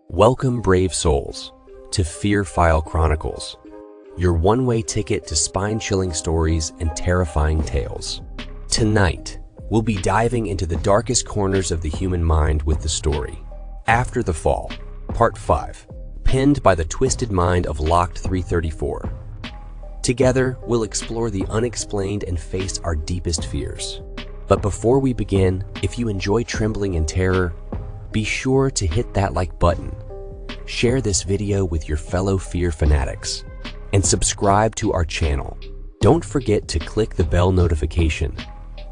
Welcome, brave souls, to Fear File Chronicles, your one-way ticket to spine-chilling stories and terrifying tales. Tonight, we'll be diving into the darkest corners of the human mind with the story After the Fall, Part 5, pinned by the twisted mind of Locked 334. Together, we'll explore the unexplained and face our deepest fears. But before we begin, if you enjoy trembling in terror, be sure to hit that like button, share this video with your fellow fear fanatics, and subscribe to our channel. Don't forget to click the bell notification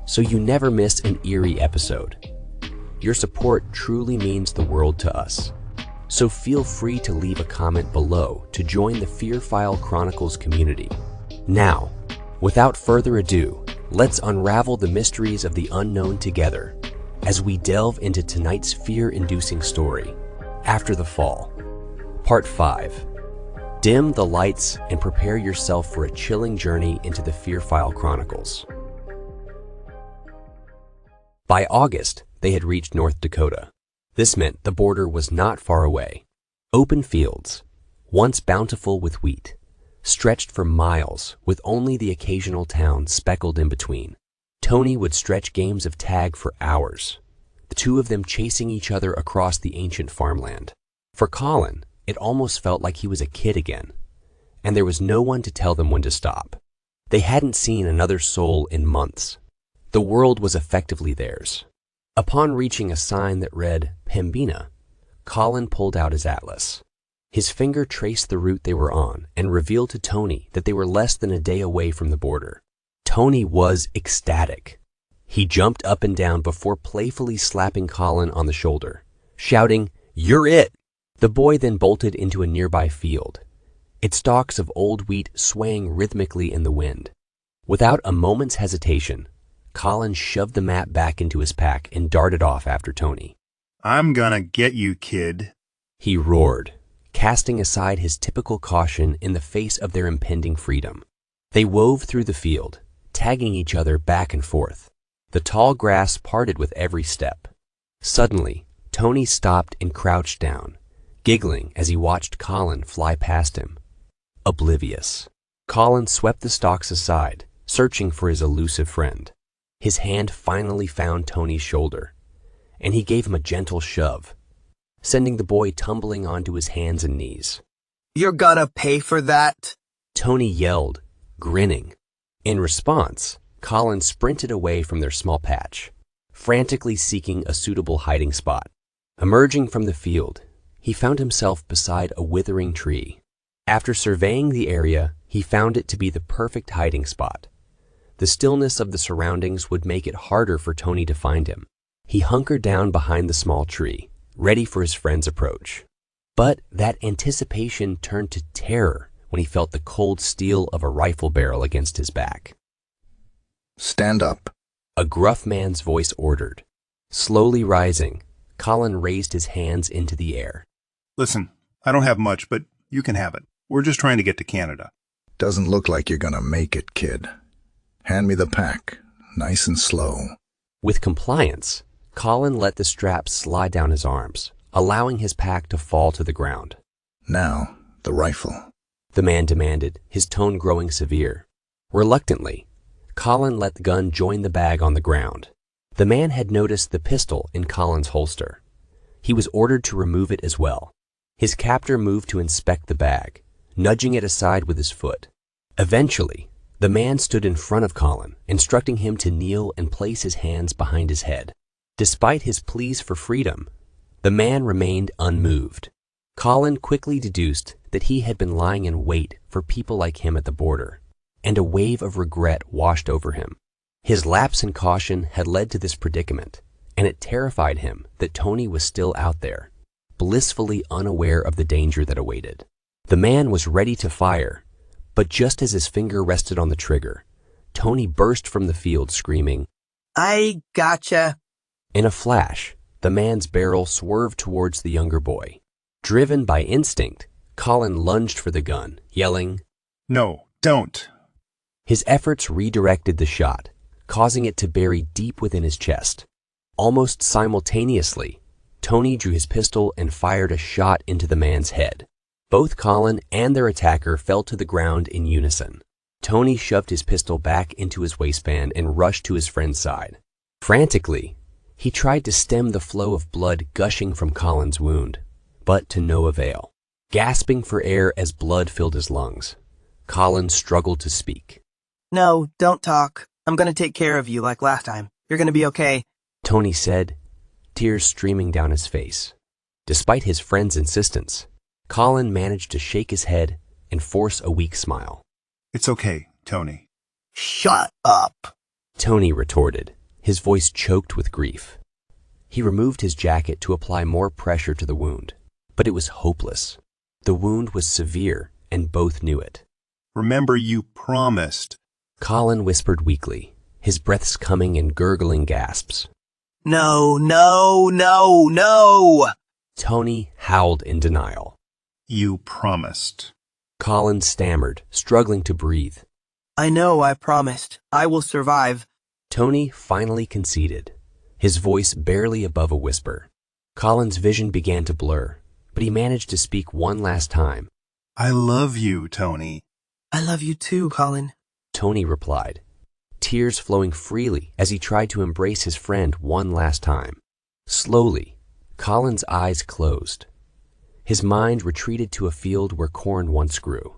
so you never miss an eerie episode. Your support truly means the world to us. So feel free to leave a comment below to join the Fear File Chronicles community. Now, without further ado, let's unravel the mysteries of the unknown together as we delve into tonight's fear-inducing story, After the Fall, Part 5. Dim the lights and prepare yourself for a chilling journey into the Fear File Chronicles. By August, they had reached North Dakota. This meant the border was not far away. Open fields, once bountiful with wheat, stretched for miles with only the occasional town speckled in between. Tony would stretch games of tag for hours, the two of them chasing each other across the ancient farmland. For Collin, it almost felt like he was a kid again, and there was no one to tell them when to stop. They hadn't seen another soul in months. The world was effectively theirs. Upon reaching a sign that read Pembina, Collin pulled out his atlas. His finger traced the route they were on and revealed to Tony that they were less than a day away from the border. Tony was ecstatic. He jumped up and down before playfully slapping Collin on the shoulder, shouting, "You're it!" The boy then bolted into a nearby field, its stalks of old wheat swaying rhythmically in the wind. Without a moment's hesitation, Collin shoved the map back into his pack and darted off after Tony. "I'm gonna get you, kid," he roared, casting aside his typical caution in the face of their impending freedom. They wove through the field, tagging each other back and forth. The tall grass parted with every step. Suddenly, Tony stopped and crouched down, giggling as he watched Collin fly past him. Oblivious, Collin swept the stalks aside, searching for his elusive friend. His hand finally found Tony's shoulder, and he gave him a gentle shove, sending the boy tumbling onto his hands and knees. "You're gonna pay for that," Tony yelled, grinning. In response, Collin sprinted away from their small patch, frantically seeking a suitable hiding spot. Emerging from the field, he found himself beside a withering tree. After surveying the area, he found it to be the perfect hiding spot. The stillness of the surroundings would make it harder for Tony to find him. He hunkered down behind the small tree, ready for his friend's approach. But that anticipation turned to terror when he felt the cold steel of a rifle barrel against his back. "Stand up," a gruff man's voice ordered. Slowly rising, Collin raised his hands into the air. "Listen, I don't have much, but you can have it. We're just trying to get to Canada." "Doesn't look like you're gonna make it, kid. Hand me the pack, nice and slow." With compliance, Collin let the straps slide down his arms, allowing his pack to fall to the ground. "Now, the rifle," the man demanded, his tone growing severe. Reluctantly, Collin let the gun join the bag on the ground. The man had noticed the pistol in Collin's holster. He was ordered to remove it as well. His captor moved to inspect the bag, nudging it aside with his foot. Eventually, the man stood in front of Collin, instructing him to kneel and place his hands behind his head. Despite his pleas for freedom, the man remained unmoved. Collin quickly deduced that he had been lying in wait for people like him at the border, and a wave of regret washed over him. His lapse in caution had led to this predicament, and it terrified him that Tony was still out there, blissfully unaware of the danger that awaited. The man was ready to fire, but just as his finger rested on the trigger, Tony burst from the field screaming, "I gotcha." In a flash, the man's barrel swerved towards the younger boy. Driven by instinct, Collin lunged for the gun, yelling, "No, don't." His efforts redirected the shot, causing it to bury deep within his chest. Almost simultaneously, Tony drew his pistol and fired a shot into the man's head. Both Collin and their attacker fell to the ground in unison. Tony shoved his pistol back into his waistband and rushed to his friend's side. Frantically, he tried to stem the flow of blood gushing from Collin's wound, but to no avail. Gasping for air as blood filled his lungs, Collin struggled to speak. No, don't talk. I'm gonna take care of you like last time. You're gonna be okay. Tony said, tears streaming down his face. Despite his friend's insistence, Collin managed to shake his head and force a weak smile. It's okay, Tony. Shut up. Tony retorted, his voice choked with grief. He removed his jacket to apply more pressure to the wound, but it was hopeless. The wound was severe, and both knew it. Remember, you promised. Collin whispered weakly, his breaths coming in gurgling gasps. No, no, no, no. Tony howled in denial. You promised. Collin stammered, struggling to breathe. I know I promised. I will survive. Tony finally conceded, his voice barely above a whisper. Collin's vision began to blur, but he managed to speak one last time. I love you, Tony. I love you too, Collin. Tony replied, tears flowing freely as he tried to embrace his friend one last time. Slowly, Collin's eyes closed. His mind retreated to a field where corn once grew.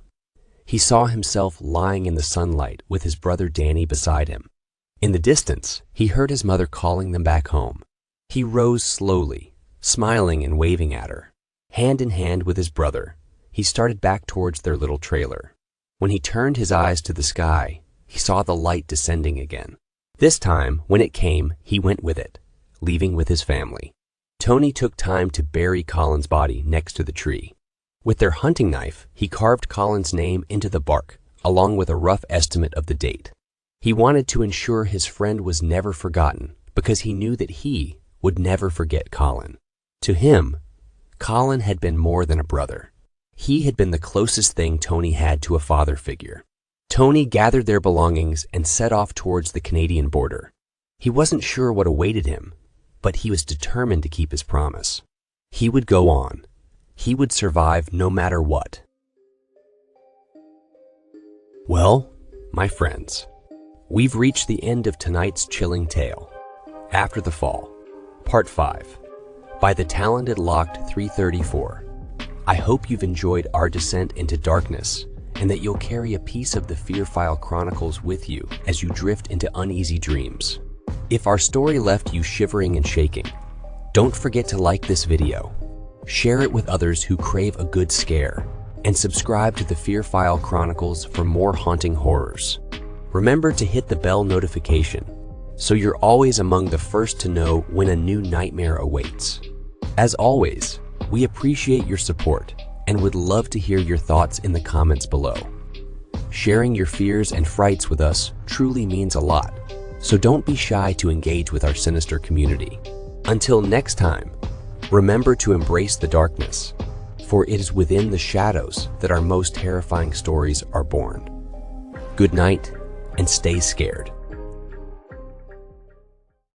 He saw himself lying in the sunlight with his brother Danny beside him. In the distance, he heard his mother calling them back home. He rose slowly, smiling and waving at her. Hand in hand with his brother, he started back towards their little trailer. When he turned his eyes to the sky, he saw the light descending again. This time, when it came, he went with it, leaving with his family. Tony took time to bury Collin's body next to the tree. With their hunting knife, he carved Collin's name into the bark, along with a rough estimate of the date. He wanted to ensure his friend was never forgotten because he knew that he would never forget Collin. To him, Collin had been more than a brother. He had been the closest thing Tony had to a father figure. Tony gathered their belongings and set off towards the Canadian border. He wasn't sure what awaited him, but he was determined to keep his promise. He would go on. He would survive no matter what. Well, my friends, we've reached the end of tonight's chilling tale, After the Fall, Part 5, by the talented Locked 334. I hope you've enjoyed our descent into darkness and that you'll carry a piece of the Fear File Chronicles with you as you drift into uneasy dreams. If our story left you shivering and shaking, don't forget to like this video, share it with others who crave a good scare, and subscribe to the Fear File Chronicles for more haunting horrors. Remember to hit the bell notification so you're always among the first to know when a new nightmare awaits. As always, we appreciate your support and would love to hear your thoughts in the comments below. Sharing your fears and frights with us truly means a lot, so don't be shy to engage with our sinister community. Until next time, remember to embrace the darkness, for it is within the shadows that our most terrifying stories are born. Good night, and stay scared.